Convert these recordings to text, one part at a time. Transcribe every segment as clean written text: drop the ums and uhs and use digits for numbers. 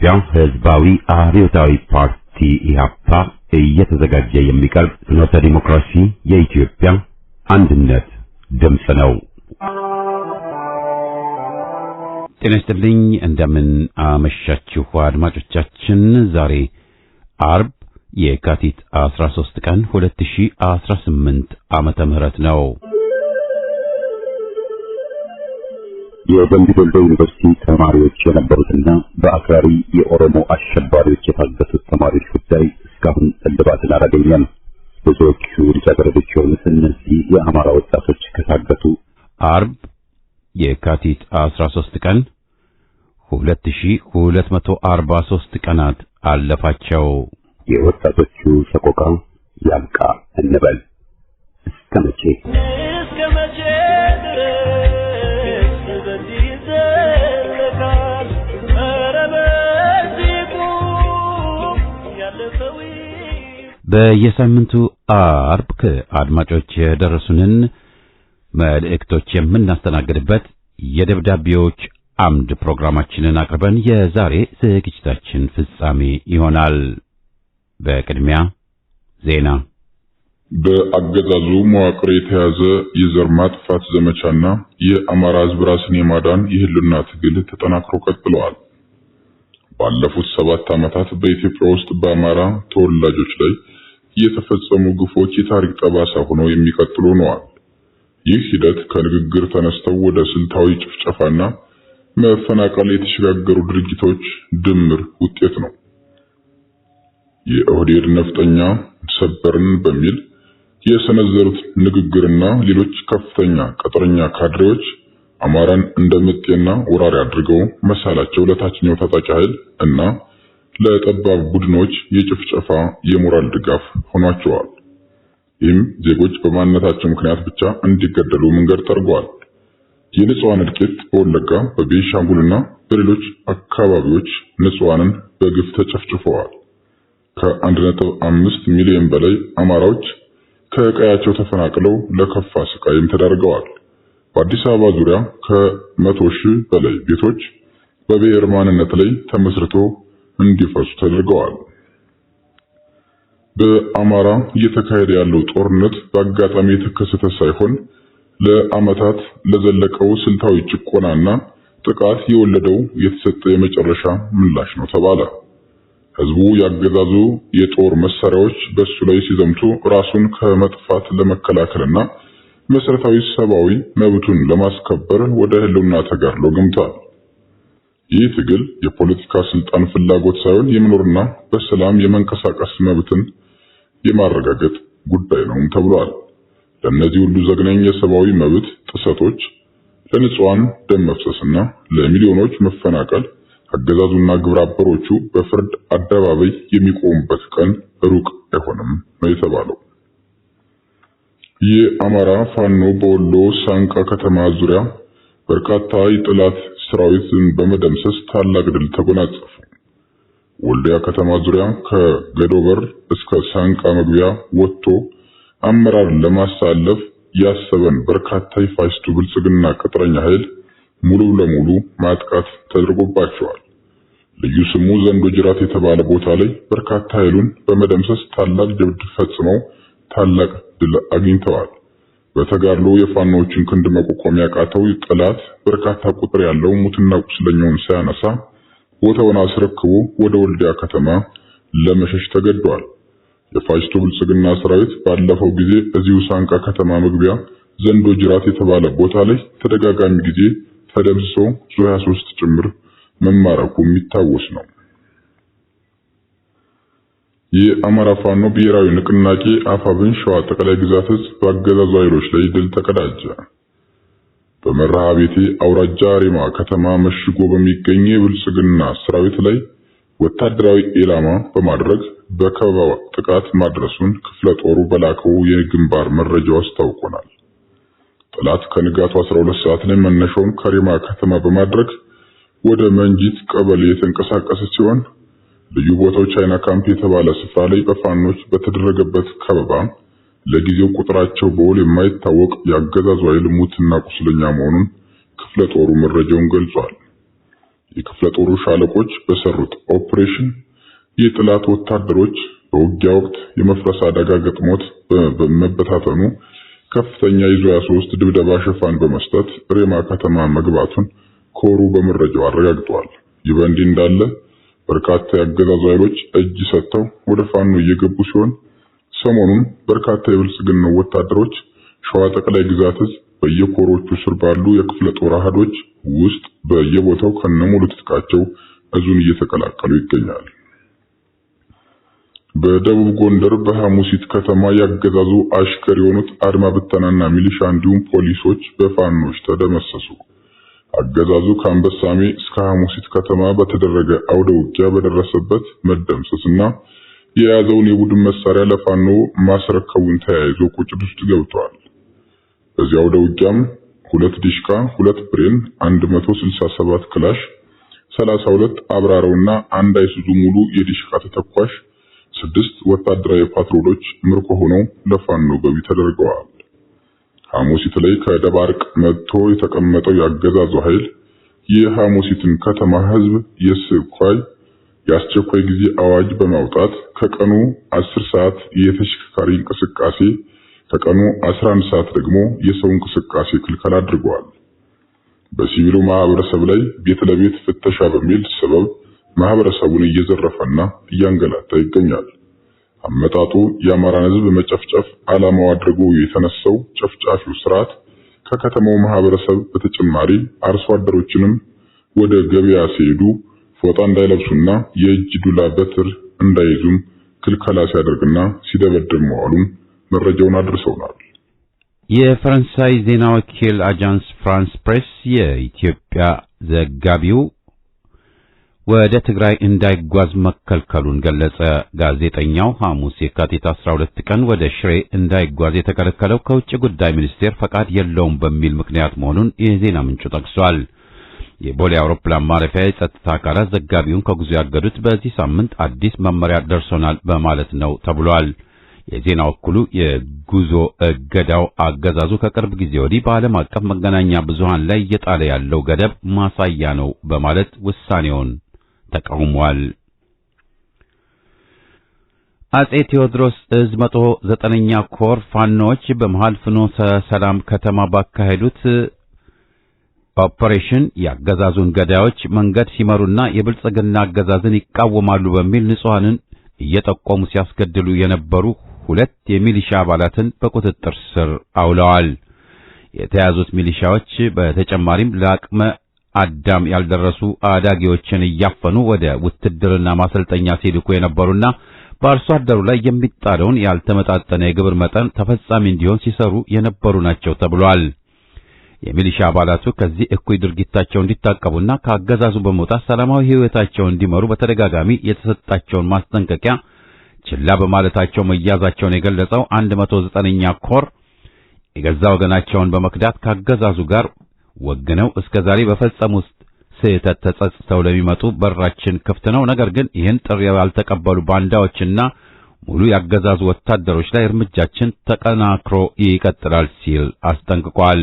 የኢትዮጵያ ሕዝባዊ አብዮታዊ ፓርቲ ኢህአፓ እየተዘጋጀ የሚቀርብ ፍኖተ ዲሞክራሲ የኢትዮጵያ አንድነት ድምፅ ነው። ጤና ይስጥልኝ፣ እንደምን አመሻችሁ አድማጮቻችን። ዛሬ አርብ የካቲት 13 ቀን 2018 ዓመተ ምህረት ነው። የደምቢ ዶሎ ዩኒቨርሲቲ ተማሪዎች የነበሩትና በአክራሪ የኦሮሞ አሸባሪዎች የታገቱት ተማሪዎች ጉዳይ እስካሁን እልባትን አላገኘም። ብዙዎቹ ልጃገረዶች የሆኑት እነዚህ የአማራ ወጣቶች ከታገቱ አርብ የካቲት 13 ቀን 2243 ቀናት አለፋቸው። የወጣቶቹ ሰቆቃ ያብቃ እንበል። እስከ መቼ በየሳምንቱ አርብ ከአድማጮች የደረሱንን መልእክቶች የምናስተናግድበት የደብዳቤዎች አምድ ፕሮግራማችንን አቅርበን የዛሬ ዝግጅታችን ፍጻሜ ይሆናል። በቅድሚያ ዜና። በአገዛዙ መዋቅር የተያዘ የዘር ማጥፋት ዘመቻና የአማራ ሕዝብ ራስን የማዳን የህልውና ትግል ተጠናክሮ ቀጥለዋል። ባለፉት 7 ዓመታት በኢትዮጵያ ውስጥ በአማራ ተወላጆች ላይ የተፈጸሙ ግፎች የታሪክ ጠባሳ ሆነው የሚቀጥሉ ነዋል። ይህ ሂደት ከንግግር ተነስተው ወደ ስልታዊ ጭፍጨፋና መፈናቀል የተሸጋገሩ ድርጊቶች ድምር ውጤት ነው። የኦህዴድ ነፍጠኛ ሰበርን በሚል የሰነዘሩት ንግግርና ሌሎች ከፍተኛ ቅጥረኛ ካድሬዎች አማራን እንደምጤና ወራሪ አድርገው መሳላቸው ለታችኛው ታጣቂ ኃይል እና ለጠባብ ቡድኖች የጭፍጨፋ የሞራል ድጋፍ ሆኗቸዋል። ይህም ዜጎች በማንነታቸው ምክንያት ብቻ እንዲገደሉ መንገድ ጠርጓል። የንጹሃን እልቂት በወለጋ በቤንሻንጉልና በሌሎች አካባቢዎች ንጹሃንን በግፍ ተጨፍጭፈዋል። ከ1.5 ሚሊዮን በላይ አማራዎች ከቀያቸው ተፈናቅለው ለከፋ ስቃይም ተዳርገዋል። በአዲስ አበባ ዙሪያ ከ100 ሺህ በላይ ቤቶች በብሔር ማንነት ላይ ተመስርቶ እንዲፈርሱ ተደርገዋል። በአማራ እየተካሄደ ያለው ጦርነት በአጋጣሚ የተከሰተ ሳይሆን ለዓመታት ለዘለቀው ስልታዊ ጭቆናና ጥቃት የወለደው የተሰጠ የመጨረሻ ምላሽ ነው ተባለ። ህዝቡ ያገዛዙ የጦር መሳሪያዎች በሱ ላይ ሲዘምቱ ራሱን ከመጥፋት ለመከላከልና መሰረታዊ ሰብአዊ መብቱን ለማስከበር ወደ ህልውና ተጋድሎ ገምቷል። ይህ ትግል የፖለቲካ ስልጣን ፍላጎት ሳይሆን የመኖርና በሰላም የመንቀሳቀስ መብትን የማረጋገጥ ጉዳይ ነው ተብሏል። ለእነዚህ ሁሉ ዘግናኝ የሰብአዊ መብት ጥሰቶች፣ ለንጹሃን ደም መፍሰስና ለሚሊዮኖች መፈናቀል አገዛዙና ግብረ አበሮቹ በፍርድ አደባባይ የሚቆሙበት ቀን ሩቅ አይሆንም ነው የተባለው። የአማራ ፋኖ በወሎ ሳንቃ ከተማ ዙሪያ በርካታ የጠላት ሰራዊትን በመደምሰስ ታላቅ ድል ተጎናጸፉ። ወልዲያ ከተማ ዙሪያ ከገዶበር እስከ ሳንቃ መግቢያ ወጥቶ አመራር ለማሳለፍ ያሰበን በርካታ የፋሽስቱ ብልጽግና ቅጥረኛ ኃይል ሙሉ ለሙሉ ማጥቃት ተደርጎባቸዋል። ልዩ ስሙ ዘንዶ ጅራት የተባለ ቦታ ላይ በርካታ ኃይሉን በመደምሰስ ታላቅ ጀብድ ፈጽመው ታላቅ ድል አግኝተዋል። በተጋድሎ የፋኖችን ክንድ መቆቆም ያቃተው ጠላት በርካታ ቁጥር ያለው ሙትና ቁስለኛውን ሳያነሳ ቦታውን አስረክቦ ወደ ወልዲያ ከተማ ለመሸሽ ተገዷል። የፋሽስቱ ብልጽግና ሰራዊት ባለፈው ጊዜ እዚሁ ሳንቃ ከተማ መግቢያ ዘንዶ ጅራት የተባለ ቦታ ላይ ተደጋጋሚ ጊዜ ተደምስሶ ዙ23 ጭምር መማረኩ የሚታወስ ነው። የአማራ ፋኖ ብሔራዊ ንቅናቄ አፋብን ሸዋ ጠቅላይ ግዛት ህዝብ በአገዛዙ ኃይሎች ላይ ድል ተቀዳጀ። በመርሃ ቤቴ አውራጃ ሬማ ከተማ መሽጎ በሚገኝ የብልጽግና ሰራዊት ላይ ወታደራዊ ኢላማ በማድረግ በከበባ ጥቃት ማድረሱን ክፍለ ጦሩ በላከው የግንባር መረጃው አስታውቆናል። ጠላት ከንጋቱ 12 ሰዓት ላይ መነሻውን ከሬማ ከተማ በማድረግ ወደ መንጂት ቀበሌ የተንቀሳቀሰ ሲሆን ልዩ ቦታው ቻይና ካምፕ የተባለ ስፍራ ላይ በፋኖች በተደረገበት ከበባ ለጊዜው ቁጥራቸው በውል የማይታወቅ ያገዛዙ ኃይል ሙትና ቁስለኛ መሆኑን ክፍለ ጦሩ መረጃውን ገልጿል። የክፍለ ጦሩ ሻለቆች በሰሩት ኦፕሬሽን የጥላት ወታደሮች በውጊያ ወቅት የመፍረስ አደጋ ገጥሞት በመበታተኑ ከፍተኛ ይዞ 23 ድብደባ ሽፋን በመስጠት ሬማ ከተማ መግባቱን ኮሩ በመረጃው አረጋግጧል። ይህ በእንዲህ እንዳለ በርካታ የአገዛዙ ኃይሎች እጅ ሰጥተው ወደ ፋኖ እየገቡ ሲሆን ሰሞኑን በርካታ የብልጽግና ወታደሮች ሸዋ ጠቅላይ ግዛት በየኮሮቹ ስር ባሉ የክፍለ ጦር አሃዶች ውስጥ በየቦታው ከነሙሉ ትጥቃቸው እዙን እየተቀላቀሉ ይገኛሉ። በደቡብ ጎንደር በሐሙሲት ከተማ ያገዛዙ አሽከር የሆኑት አድማ ብተናና ሚሊሻ እንዲሁም ፖሊሶች በፋኖች ተደመሰሱ። አገዛዙ ከአንበሳሜ እስከ ሐሙሲት ከተማ በተደረገ አውደ ውጊያ በደረሰበት መደምሰስና የያዘውን የቡድን መሳሪያ ለፋኖ ማስረከቡን ተያይዞ ቁጭት ውስጥ ገብቷል። በዚያው አውደ ውጊያም 2 ዲሽካ፣ 2 ብሬን፣ 167 ክላሽ፣ 32 አብራራውና 1 አይሱዙ ሙሉ የዲሽካ ተተኳሽ 6 ወታደራዊ ፓትሮሎች ምርኮ ሆነው ለፋኖ ገቢ ተደርገዋል። ሐሙሲት ላይ ከደባርቅ መጥቶ የተቀመጠው ያገዛዙ ኃይል የሐሙሲትን ከተማ ህዝብ የአስቸኳይ ጊዜ አዋጅ በማውጣት ከቀኑ 10 ሰዓት የተሽከርካሪ እንቅስቃሴ ከቀኑ 11 ሰዓት ደግሞ የሰው እንቅስቃሴ ክልከላ አድርገዋል። በሲቪሉ ማህበረሰብ ላይ ቤት ለቤት ፍተሻ በሚል ሰበብ ማህበረሰቡን እየዘረፈና እያንገላታ ይገኛል። አመጣጡ የአማራን ህዝብ መጨፍጨፍ ዓላማው አድርጎ የተነሳው ጨፍጫፊው ስርዓት ከከተማው ማህበረሰብ በተጨማሪ አርሶ አደሮችንም ወደ ገበያ ሲሄዱ ፎጣ እንዳይለብሱና የእጅ ዱላ በትር እንዳይዙም ክልከላ ሲያደርግና ሲደበድብ መዋሉን መረጃውን አድርሰውናል። የፈረንሳይ ዜና ወኪል አጃንስ ፍራንስ ፕሬስ የኢትዮጵያ ዘጋቢው ወደ ትግራይ እንዳይጓዝ መከልከሉን ገለጸ። ጋዜጠኛው ሐሙስ የካቲት 12 ቀን ወደ ሽሬ እንዳይጓዝ የተከለከለው ከውጭ ጉዳይ ሚኒስቴር ፈቃድ የለውም በሚል ምክንያት መሆኑን የዜና ምንጩ ጠቅሷል። የቦሌ አውሮፕላን ማረፊያ የጸጥታ አካላት ዘጋቢውን ከጉዞ ያገዱት በዚህ ሳምንት አዲስ መመሪያ ደርሶናል በማለት ነው ተብሏል። የዜና ወኪሉ የጉዞ እገዳው አገዛዙ ከቅርብ ጊዜ ወዲህ በዓለም አቀፍ መገናኛ ብዙሃን ላይ እየጣለ ያለው ገደብ ማሳያ ነው በማለት ውሳኔውን ተቃውሟል። አጼ ቴዎድሮስ ዕዝ 109ኛ ኮር ፋኖች በመሃል ፍኖተ ሰላም ከተማ ባካሄዱት ኦፕሬሽን ያገዛዙን ገዳዮች መንገድ ሲመሩና የብልጽግና አገዛዝን ይቃወማሉ በሚል ንጹሃንን እየጠቆሙ ሲያስገድሉ የነበሩ 2 የሚሊሻ አባላትን በቁጥጥር ስር አውለዋል። የተያዙት ሚሊሻዎች በተጨማሪም ለአቅመ አዳም ያልደረሱ አዳጊዎችን እያፈኑ ወደ ውትድርና ማሰልጠኛ ሲልኩ የነበሩና በአርሶ አደሩ ላይ የሚጣለውን ያልተመጣጠነ የግብር መጠን ተፈጻሚ እንዲሆን ሲሰሩ የነበሩ ናቸው ተብሏል። የሚሊሻ አባላቱ ከዚህ እኩይ ድርጊታቸው እንዲታቀቡና ከአገዛዙ በመውጣት ሰላማዊ ሕይወታቸውን እንዲመሩ በተደጋጋሚ የተሰጣቸውን ማስጠንቀቂያ ችላ በማለታቸው መያዛቸውን የገለጸው 109ኛ ኮር የገዛ ወገናቸውን በመክዳት ከአገዛዙ ጋር ወግነው እስከዛሬ በፈጸሙት ስህተት ተጸጽተው ለሚመጡ በራችን ክፍት ነው፣ ነገር ግን ይህን ጥሪ ያልተቀበሉ ባንዳዎችና ሙሉ ያገዛዙ ወታደሮች ላይ እርምጃችን ተጠናክሮ ይቀጥላል ሲል አስጠንቅቋል።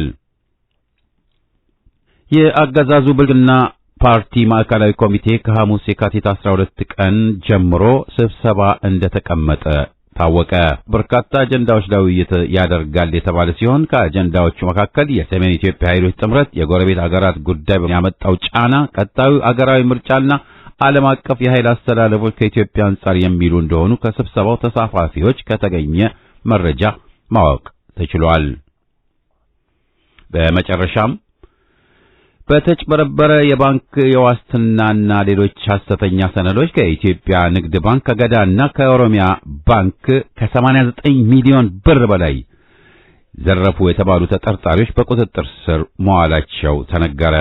የአገዛዙ ብልጽግና ፓርቲ ማዕከላዊ ኮሚቴ ከሐሙስ የካቲት 12 ቀን ጀምሮ ስብሰባ እንደተቀመጠ ታወቀ። በርካታ አጀንዳዎች ላይ ውይይት ያደርጋል የተባለ ሲሆን ከአጀንዳዎቹ መካከል የሰሜን ኢትዮጵያ ኃይሎች ጥምረት፣ የጎረቤት አገራት ጉዳይ ያመጣው ጫና፣ ቀጣዩ አገራዊ ምርጫና ዓለም አቀፍ የኃይል አስተላለፎች ከኢትዮጵያ አንጻር የሚሉ እንደሆኑ ከስብሰባው ተሳታፊዎች ከተገኘ መረጃ ማወቅ ተችሏል። በመጨረሻም በተጭበረበረ የባንክ የዋስትናና ሌሎች ሐሰተኛ ሰነዶች ከኢትዮጵያ ንግድ ባንክ ከገዳና ከኦሮሚያ ባንክ ከ89 ሚሊዮን ብር በላይ ዘረፉ የተባሉ ተጠርጣሪዎች በቁጥጥር ስር መዋላቸው ተነገረ።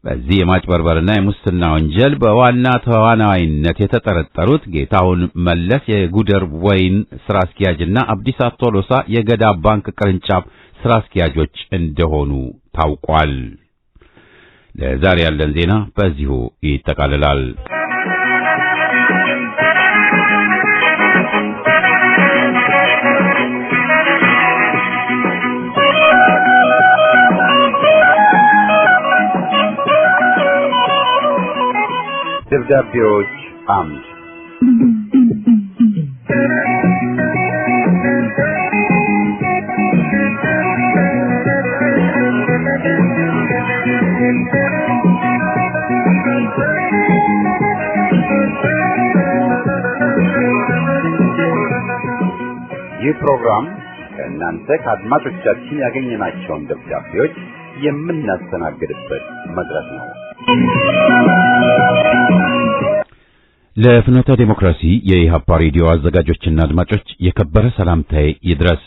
በዚህ የማጭበርበርና የሙስና ወንጀል በዋና ተዋናይነት የተጠረጠሩት ጌታሁን መለስ የጉደር ወይን ስራ አስኪያጅና አብዲሳ ቶሎሳ የገዳ ባንክ ቅርንጫፍ ስራ አስኪያጆች እንደሆኑ ታውቋል። ለዛሬ ያለን ዜና በዚሁ ይጠቃልላል። ደብዳቤዎች አምድ ይህ ፕሮግራም ከእናንተ ከአድማጮቻችን ያገኘናቸውን ደብዳቤዎች የምናስተናግድበት መድረክ ነው። ለፍኖተ ዲሞክራሲ የኢሃፓ ሬዲዮ አዘጋጆችና አድማጮች የከበረ ሰላምታዬ ይድረስ።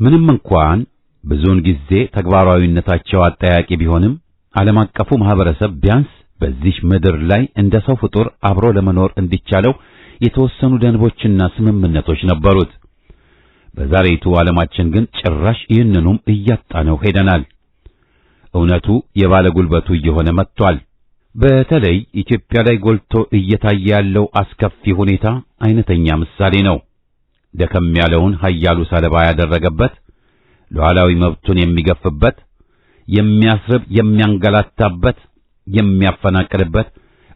ምንም እንኳን ብዙውን ጊዜ ተግባራዊነታቸው አጠያቂ ቢሆንም ዓለም አቀፉ ማህበረሰብ ቢያንስ በዚህ ምድር ላይ እንደ ሰው ፍጡር አብሮ ለመኖር እንዲቻለው የተወሰኑ ደንቦችና ስምምነቶች ነበሩት። በዛሬቱ ዓለማችን ግን ጭራሽ ይህንኑም እያጣነው ሄደናል። እውነቱ የባለ ጉልበቱ እየሆነ መጥቷል። በተለይ ኢትዮጵያ ላይ ጎልቶ እየታየ ያለው አስከፊ ሁኔታ አይነተኛ ምሳሌ ነው። ደከም ያለውን ኃያሉ ሰለባ ያደረገበት፣ ሉዓላዊ መብቱን የሚገፍበት፣ የሚያስርብ የሚያንገላታበት፣ የሚያፈናቅልበት፣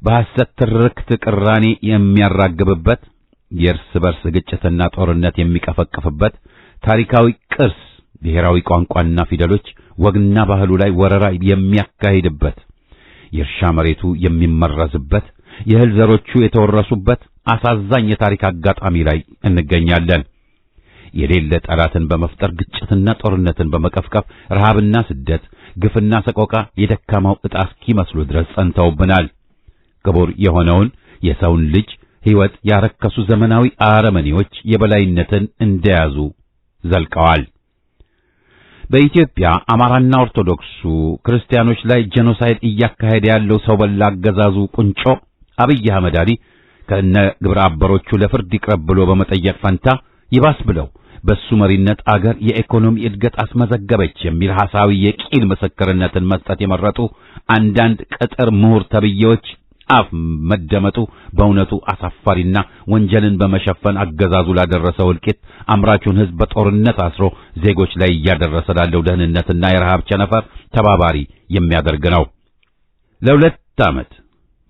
በሐሰት ትርክት ቅራኔ የሚያራግብበት፣ የእርስ በርስ ግጭትና ጦርነት የሚቀፈቅፍበት፣ ታሪካዊ ቅርስ ብሔራዊ ቋንቋና ፊደሎች ወግና ባህሉ ላይ ወረራ የሚያካሂድበት፣ የእርሻ መሬቱ የሚመረዝበት፣ የእህል ዘሮቹ የተወረሱበት አሳዛኝ የታሪክ አጋጣሚ ላይ እንገኛለን። የሌለ ጠላትን በመፍጠር ግጭትና ጦርነትን በመቀፍቀፍ ረሃብና ስደት፣ ግፍና ሰቆቃ የደካማው ዕጣ እስኪመስሉ ድረስ ጸንተውብናል። ክቡር የሆነውን የሰውን ልጅ ሕይወት ያረከሱ ዘመናዊ አረመኔዎች የበላይነትን እንደያዙ ዘልቀዋል። በኢትዮጵያ አማራና ኦርቶዶክሱ ክርስቲያኖች ላይ ጄኖሳይድ እያካሄደ ያለው ሰው በላ አገዛዙ ቁንጮ አብይ አህመድ አሊ ከነ ግብረ አበሮቹ ለፍርድ ይቅረብ ብሎ በመጠየቅ ፈንታ ይባስ ብለው በሱ መሪነት አገር የኢኮኖሚ እድገት አስመዘገበች የሚል ሐሳዊ የቂል ምስክርነትን መስጠት የመረጡ አንዳንድ ቅጥር ምሁር ተብዬዎች አፍ መደመጡ በእውነቱ አሳፋሪና ወንጀልን በመሸፈን አገዛዙ ላደረሰው እልቂት አምራቹን ሕዝብ በጦርነት አስሮ ዜጎች ላይ እያደረሰ ላለው ደህንነትና የረሃብ ቸነፈር ተባባሪ የሚያደርግ ነው። ለሁለት ዓመት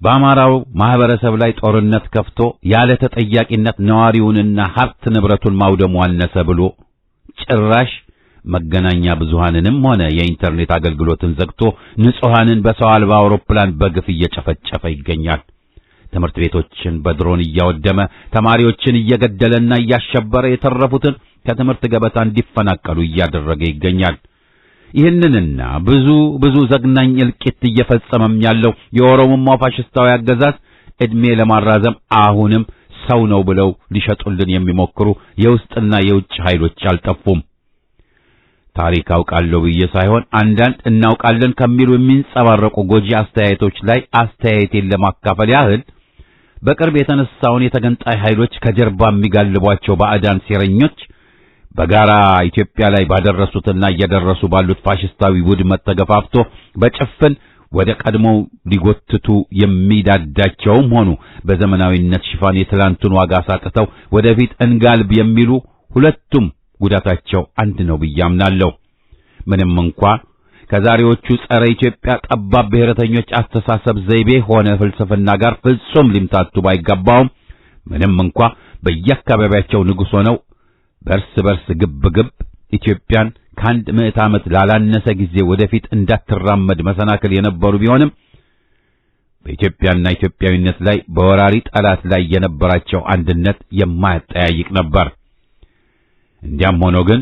በአማራው ማህበረሰብ ላይ ጦርነት ከፍቶ ያለ ተጠያቂነት ነዋሪውንና ሀብት ንብረቱን ማውደሙ አነሰ ብሎ ጭራሽ መገናኛ ብዙሃንንም ሆነ የኢንተርኔት አገልግሎትን ዘግቶ ንጹሃንን በሰው አልባ አውሮፕላን በግፍ እየጨፈጨፈ ይገኛል። ትምህርት ቤቶችን በድሮን እያወደመ ተማሪዎችን እየገደለና እያሸበረ የተረፉትን ከትምህርት ገበታ እንዲፈናቀሉ እያደረገ ይገኛል። ይህንንና ብዙ ዘግናኝ እልቂት እየፈጸመም ያለው የኦሮሞማው ፋሽስታዊ አገዛዝ ዕድሜ ለማራዘም አሁንም ሰው ነው ብለው ሊሸጡልን የሚሞክሩ የውስጥና የውጭ ኃይሎች አልጠፉም። ታሪክ አውቃለሁ ብዬ ሳይሆን አንዳንድ እናውቃለን ከሚሉ የሚንጸባረቁ ጎጂ አስተያየቶች ላይ አስተያየቴን ለማካፈል ያህል በቅርብ የተነሳውን የተገንጣይ ኃይሎች ከጀርባ የሚጋልቧቸው ባዕዳን ሴረኞች በጋራ ኢትዮጵያ ላይ ባደረሱትና እየደረሱ ባሉት ፋሽስታዊ ውድመት ተገፋፍቶ በጭፍን ወደ ቀድሞው ሊጎትቱ የሚዳዳቸውም ሆኑ በዘመናዊነት ሽፋን የትላንቱን ዋጋ ሳጥተው ወደፊት እንጋልብ የሚሉ ሁለቱም ጉዳታቸው አንድ ነው ብዬ አምናለሁ። ምንም እንኳ ከዛሬዎቹ ጸረ ኢትዮጵያ ጠባብ ብሔረተኞች አስተሳሰብ ዘይቤ ሆነ ፍልስፍና ጋር ፍጹም ሊምታቱ ባይገባውም ምንም እንኳ በየአካባቢያቸው ንጉሥ ሆነው በርስ በርስ ግብግብ ኢትዮጵያን ከአንድ ምዕት ዓመት ላላነሰ ጊዜ ወደፊት እንዳትራመድ መሰናክል የነበሩ ቢሆንም በኢትዮጵያና ኢትዮጵያዊነት ላይ በወራሪ ጠላት ላይ የነበራቸው አንድነት የማያጠያይቅ ነበር። እንዲያም ሆኖ ግን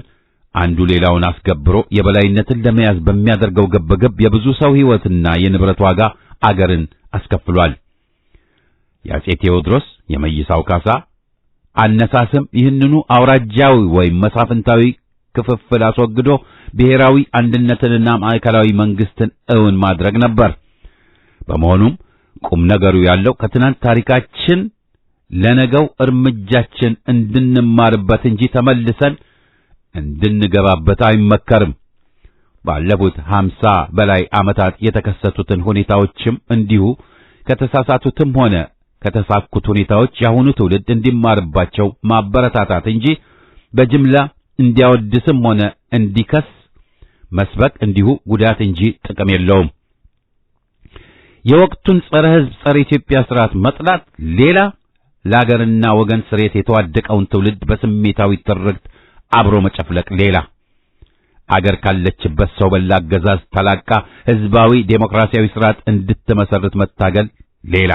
አንዱ ሌላውን አስገብሮ የበላይነትን ለመያዝ በሚያደርገው ግብግብ የብዙ ሰው ሕይወትና የንብረት ዋጋ አገርን አስከፍሏል። የአፄ ቴዎድሮስ የመይሳው ካሳ አነሳስም ይህንኑ አውራጃዊ ወይም መሳፍንታዊ ክፍፍል አስወግዶ ብሔራዊ አንድነትንና ማዕከላዊ መንግስትን እውን ማድረግ ነበር። በመሆኑም ቁም ነገሩ ያለው ከትናንት ታሪካችን ለነገው እርምጃችን እንድንማርበት እንጂ ተመልሰን እንድንገባበት አይመከርም። ባለፉት 50 በላይ ዓመታት የተከሰቱትን ሁኔታዎችም እንዲሁ ከተሳሳቱትም ሆነ ከተሳኩት ሁኔታዎች ያሁኑ ትውልድ እንዲማርባቸው ማበረታታት እንጂ በጅምላ እንዲያወድስም ሆነ እንዲከስ መስበክ እንዲሁ ጉዳት እንጂ ጥቅም የለውም። የወቅቱን ጸረ ሕዝብ ጸረ ኢትዮጵያ ስርዓት መጥላት ሌላ፣ ለአገርና ወገን ስሬት የተዋደቀውን ትውልድ በስሜታዊ ትርክት አብሮ መጨፍለቅ ሌላ፣ አገር ካለችበት ሰው በላ አገዛዝ ተላቃ ሕዝባዊ ዴሞክራሲያዊ ስርዓት እንድትመሰርት መታገል ሌላ፣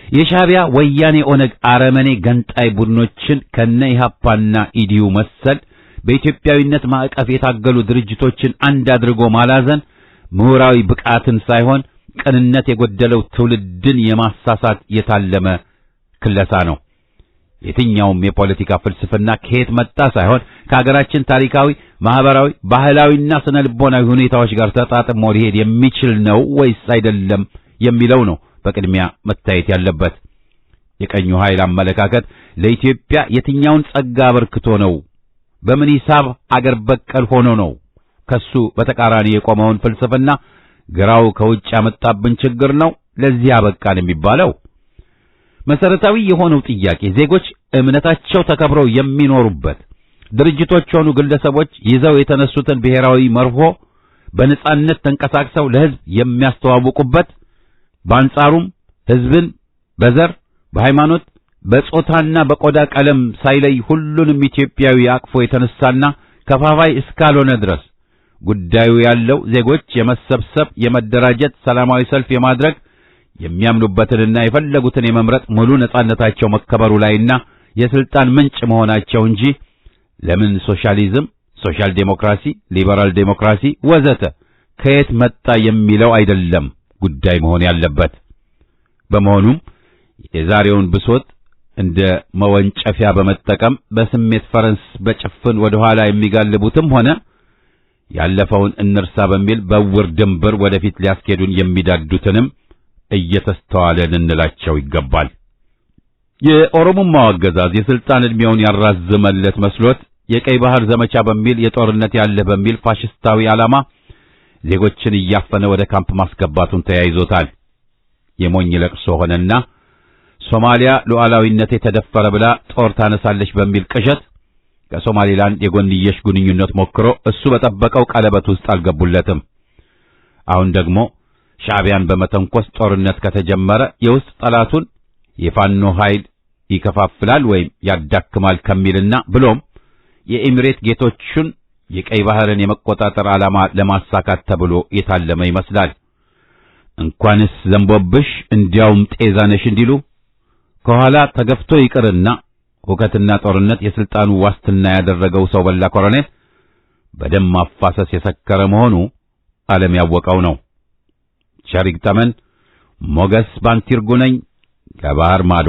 የሻዕቢያ ወያኔ ኦነግ አረመኔ ገንጣይ ቡድኖችን ከነ ኢህአፓና ኢዲዩ መሰል በኢትዮጵያዊነት ማዕቀፍ የታገሉ ድርጅቶችን አንድ አድርጎ ማላዘን ምሁራዊ ብቃትን ሳይሆን ቅንነት የጎደለው ትውልድን የማሳሳት የታለመ ክለሳ ነው። የትኛውም የፖለቲካ ፍልስፍና ከየት መጣ ሳይሆን ከሀገራችን ታሪካዊ፣ ማህበራዊ፣ ባህላዊና ስነ ልቦናዊ ሁኔታዎች ጋር ተጣጥሞ ሊሄድ የሚችል ነው ወይስ አይደለም የሚለው ነው በቅድሚያ መታየት ያለበት። የቀኙ ኃይል አመለካከት ለኢትዮጵያ የትኛውን ጸጋ አበርክቶ ነው? በምን ሂሳብ አገር በቀል ሆኖ ነው? ከሱ በተቃራኒ የቆመውን ፍልስፍና ግራው ከውጭ ያመጣብን ችግር ነው ለዚህ አበቃን የሚባለው? መሰረታዊ የሆነው ጥያቄ ዜጎች እምነታቸው ተከብረው የሚኖሩበት፣ ድርጅቶች ሆኑ ግለሰቦች ይዘው የተነሱትን ብሔራዊ መርሆ በነጻነት ተንቀሳቅሰው ለሕዝብ የሚያስተዋውቁበት፣ በአንጻሩም ሕዝብን በዘር፣ በሃይማኖት፣ በጾታና በቆዳ ቀለም ሳይለይ ሁሉንም ኢትዮጵያዊ አቅፎ የተነሳና ከፋፋይ እስካልሆነ ድረስ ጉዳዩ ያለው ዜጎች የመሰብሰብ፣ የመደራጀት፣ ሰላማዊ ሰልፍ የማድረግ፣ የሚያምኑበትንና የፈለጉትን የመምረጥ ሙሉ ነጻነታቸው መከበሩ ላይና የስልጣን ምንጭ መሆናቸው እንጂ ለምን ሶሻሊዝም፣ ሶሻል ዴሞክራሲ፣ ሊበራል ዴሞክራሲ ወዘተ ከየት መጣ የሚለው አይደለም ጉዳይ መሆን ያለበት። በመሆኑም የዛሬውን ብሶት እንደ መወንጨፊያ በመጠቀም በስሜት ፈረስ በጭፍን ወደ ኋላ የሚጋልቡትም ሆነ ያለፈውን እንርሳ በሚል በውር ድንብር ወደፊት ሊያስኬዱን የሚዳዱትንም እየተስተዋለን እንላቸው ይገባል። የኦሮሞማው አገዛዝ የስልጣን ዕድሜውን ያራዝመለት መስሎት የቀይ ባህር ዘመቻ በሚል የጦርነት ያለ በሚል ፋሽስታዊ ዓላማ ዜጎችን እያፈነ ወደ ካምፕ ማስገባቱን ተያይዞታል። የሞኝ ለቅሶ ሆነና ሶማሊያ ሉዓላዊነቴ ተደፈረ ብላ ጦር ታነሳለች በሚል ቅዠት ከሶማሊላንድ የጎንየሽ ግንኙነት ሞክሮ እሱ በጠበቀው ቀለበት ውስጥ አልገቡለትም። አሁን ደግሞ ሻዕቢያን በመተንኮስ ጦርነት ከተጀመረ የውስጥ ጠላቱን የፋኖ ኃይል ይከፋፍላል ወይም ያዳክማል ከሚልና ብሎም የኤሚሬት ጌቶችን የቀይ ባህርን የመቆጣጠር ዓላማ ለማሳካት ተብሎ የታለመ ይመስላል። እንኳንስ ዘንቦብሽ እንዲያውም ጤዛነሽ እንዲሉ ከኋላ ተገፍቶ ይቅርና ሁከትና ጦርነት የስልጣኑ ዋስትና ያደረገው ሰው በላ ኮሎኔል በደም ማፋሰስ የሰከረ መሆኑ ዓለም ያወቀው ነው። ሸሪክ ተመን ሞገስ ባንቲርጉ ነኝ ከባህር ማዶ።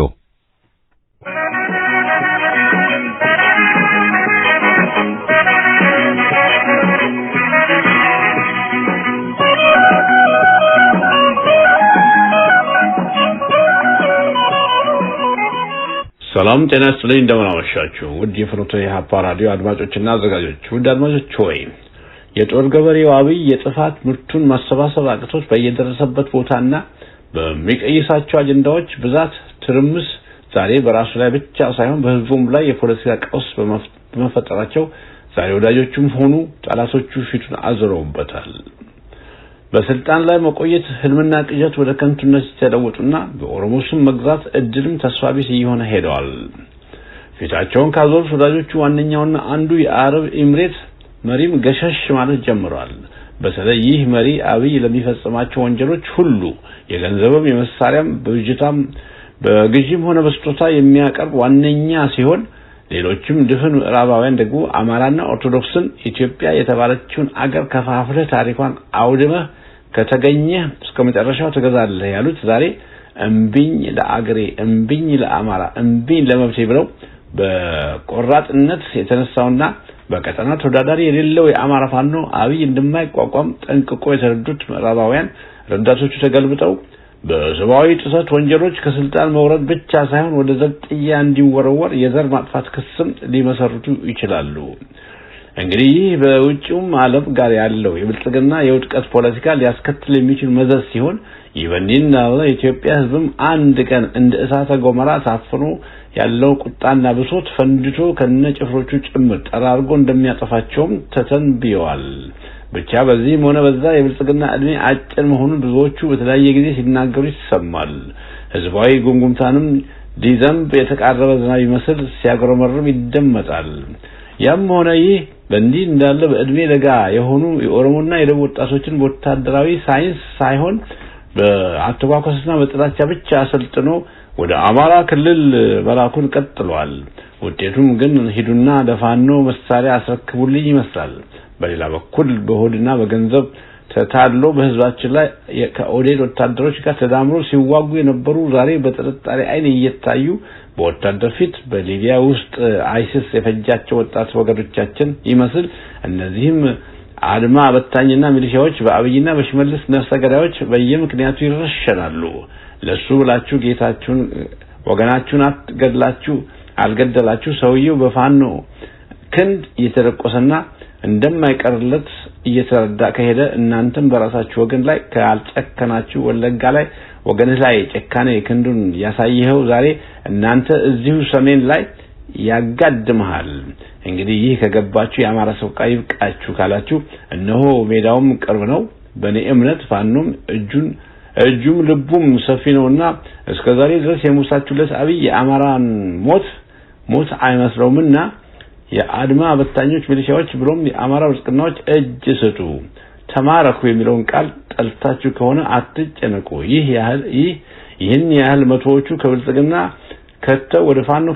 ሰላም ጤና ይስጥልኝ። እንደምን አመሻችሁ ውድ የፍኖተ የሀፓ ራዲዮ አድማጮችና አዘጋጆች። ውድ አድማጮች ሆይ የጦር ገበሬው አብይ የጥፋት ምርቱን ማሰባሰብ አቅቶት በየደረሰበት ቦታና በሚቀይሳቸው አጀንዳዎች ብዛት ትርምስ ዛሬ በራሱ ላይ ብቻ ሳይሆን በህዝቡም ላይ የፖለቲካ ቀውስ በመፈጠራቸው ዛሬ ወዳጆቹም ሆኑ ጠላቶቹ ፊቱን አዝረውበታል። በስልጣን ላይ መቆየት ህልምና ቅዠት ወደ ከንቱነት ተለወጡና በኦሮሞ ስም መግዛት እድልም ተስፋ ቢስ እየሆነ ሄደዋል። ፊታቸውን ካዞሩት ወዳጆቹ ዋነኛውና አንዱ የአረብ ኤሚሬት መሪም ገሸሽ ማለት ጀምረዋል። በተለይ ይህ መሪ አብይ ለሚፈጽማቸው ወንጀሎች ሁሉ የገንዘብም የመሳሪያም በብጅታም በግዥም ሆነ በስጦታ የሚያቀርብ ዋነኛ ሲሆን ሌሎችም ድፍን ምዕራባውያን ደግሞ አማራና ኦርቶዶክስን ኢትዮጵያ የተባለችውን አገር ከፋፍለህ ታሪኳን አውድመህ ከተገኘ እስከመጨረሻው ተገዛለህ ያሉት ዛሬ እምቢኝ ለአገሬ፣ እምቢኝ ለአማራ፣ እምቢኝ ለመብቴ ብለው በቆራጥነት የተነሳውና በቀጠና ተወዳዳሪ የሌለው የአማራ ፋኖ አብይ እንደማይቋቋም ጠንቅቆ የተረዱት ምዕራባውያን ረዳቶቹ ተገልብጠው በሰብአዊ ጥሰት ወንጀሎች ከስልጣን መውረድ ብቻ ሳይሆን ወደ ዘብጥያ እንዲወረወር የዘር ማጥፋት ክስም ሊመሰርቱ ይችላሉ። እንግዲህ በውጭውም ዓለም ጋር ያለው የብልጽግና የውድቀት ፖለቲካ ሊያስከትል የሚችል መዘዝ ሲሆን ይበንዲና የኢትዮጵያ ሕዝብም አንድ ቀን እንደ እሳተ ገሞራ ታፍኖ ያለው ቁጣና ብሶት ፈንድቶ ከነጭፍሮቹ ጭምር ጠራርጎ እንደሚያጠፋቸውም ተተንብየዋል። ብቻ በዚህም ሆነ በዛ የብልጽግና እድሜ አጭር መሆኑን ብዙዎቹ በተለያየ ጊዜ ሲናገሩ ይሰማል። ህዝባዊ ጉምጉምታንም ዲዘምብ የተቃረበ ዝናብ ይመስል ሲያገረመርም ይደመጣል። ያም ሆነ ይህ በእንዲህ እንዳለ በእድሜ ለጋ የሆኑ የኦሮሞና የደቡብ ወጣቶችን ወታደራዊ ሳይንስ ሳይሆን በአተኳኮስና በጥላቻ ብቻ አሰልጥኖ ወደ አማራ ክልል መላኩን ቀጥሏል። ውጤቱም ግን ሂዱና ለፋኖ መሳሪያ አስረክቡልኝ ይመስላል። በሌላ በኩል በሆድና በገንዘብ ተታሎ በህዝባችን ላይ ከኦዴድ ወታደሮች ጋር ተዳምሮ ሲዋጉ የነበሩ ዛሬ በጥርጣሬ አይን እየታዩ በወታደር ፊት በሊቢያ ውስጥ አይሲስ የፈጃቸው ወጣት ወገኖቻችን ይመስል እነዚህም አድማ በታኝና ሚሊሻዎች በአብይና በሽመልስ ነፍሰ ገዳዮች በየምክንያቱ ይረሸናሉ። ለሱ ብላችሁ ጌታችሁን ወገናችሁን አልገደላችሁ ሰውየው በፋኖ ክንድ እየተረቆሰና እንደማይቀርለት እየተረዳ ከሄደ እናንተም በራሳችሁ ወገን ላይ ካልጨከናችሁ ወለጋ ላይ ወገንህ ላይ ጨካኔ ክንዱን ያሳየው ዛሬ እናንተ እዚሁ ሰሜን ላይ ያጋድመሃል። እንግዲህ ይህ ከገባችሁ የአማራ ሰብቃ ይብቃችሁ ካላችሁ እነሆ ሜዳውም ቅርብ ነው። በእኔ እምነት ፋኖም እጁም ልቡም ሰፊ ነውና እስከዛሬ ድረስ የሙሳችሁለት አብይ የአማራን ሞት አይመስለውምና የአድማ በታኞች ሚሊሻዎች ብሎም የአማራ ብልጽግናዎች እጅ ስጡ። ተማረኩ የሚለውን ቃል ጠልታችሁ ከሆነ አትጨነቁ። ይህን ያህል መቶዎቹ ከብልጽግና ከተው ወደ ፋኖ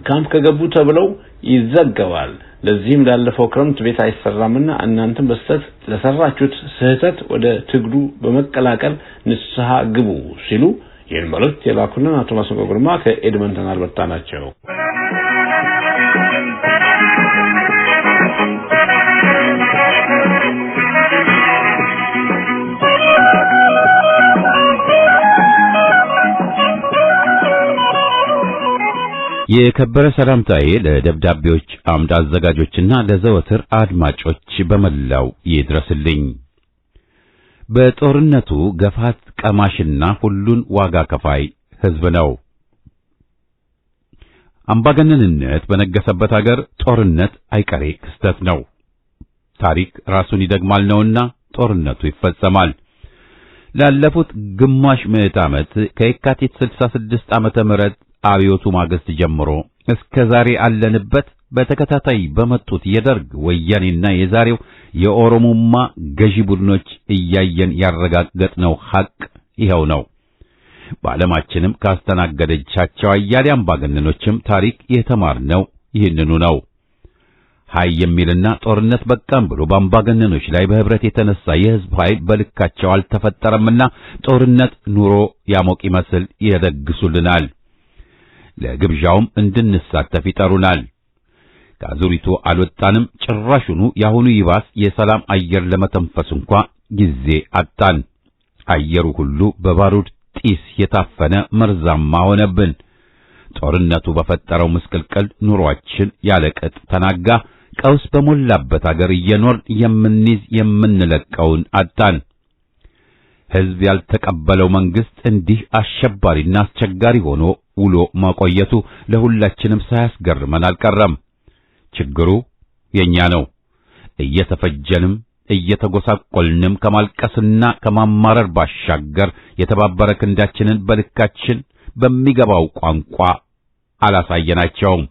ካምፕ ከገቡ ተብለው ይዘገባል። ለዚህም ላለፈው ክረምት ቤት አይሰራምና እናንተም በስተት ለሰራችሁት ስህተት ወደ ትግሉ በመቀላቀል ንስሐ ግቡ ሲሉ ይህን መልእክት የላኩልን አቶ ማስንቆ ግርማ ከኤድመንተን አልበርታ ናቸው። የከበረ ሰላምታዬ ለደብዳቤዎች አምድ አዘጋጆችና ለዘወትር አድማጮች በመላው ይድረስልኝ። በጦርነቱ ገፋት ቀማሽና ሁሉን ዋጋ ከፋይ ህዝብ ነው። አምባገነንነት በነገሰበት ሀገር ጦርነት አይቀሬ ክስተት ነው። ታሪክ ራሱን ይደግማል ነውና ጦርነቱ ይፈጸማል። ላለፉት ግማሽ ምዕተ ዓመት ከየካቲት 66 ዓመተ ምህረት አብዮቱ ማግስት ጀምሮ እስከ ዛሬ አለንበት በተከታታይ በመጡት የደርግ ወያኔና የዛሬው የኦሮሞማ ገዢ ቡድኖች እያየን ያረጋገጥነው ሐቅ ይኸው ነው። በዓለማችንም ካስተናገደቻቸው አያሌ አምባገነኖችም ታሪክ የተማርነው ይህንኑ ነው። ኃይ የሚልና ጦርነት በቃም ብሎ በአምባገነኖች ላይ በህብረት የተነሳ የህዝብ ኃይል በልካቸው አልተፈጠረምና ጦርነት ኑሮ ያሞቅ ይመስል ይደግሱልናል። ለግብዣውም እንድንሳተፍ ይጠሩናል። ከአዙሪቱ አልወጣንም። ጭራሹኑ ያሁኑ ይባስ የሰላም አየር ለመተንፈስ እንኳ ጊዜ አጣን። አየሩ ሁሉ በባሩድ ጢስ የታፈነ መርዛማ ሆነብን። ጦርነቱ በፈጠረው ምስቅልቅል ኑሯችን ያለቅጥ ተናጋ። ቀውስ በሞላበት አገር እየኖርን የምንይዝ የምንለቀውን አጣን። ህዝብ ያልተቀበለው መንግስት እንዲህ አሸባሪና አስቸጋሪ ሆኖ ውሎ ማቆየቱ ለሁላችንም ሳያስገርመን አልቀረም። ችግሩ የኛ ነው። እየተፈጀንም እየተጎሳቆልንም ከማልቀስና ከማማረር ባሻገር የተባበረ ክንዳችንን በልካችን በሚገባው ቋንቋ አላሳየናቸውም።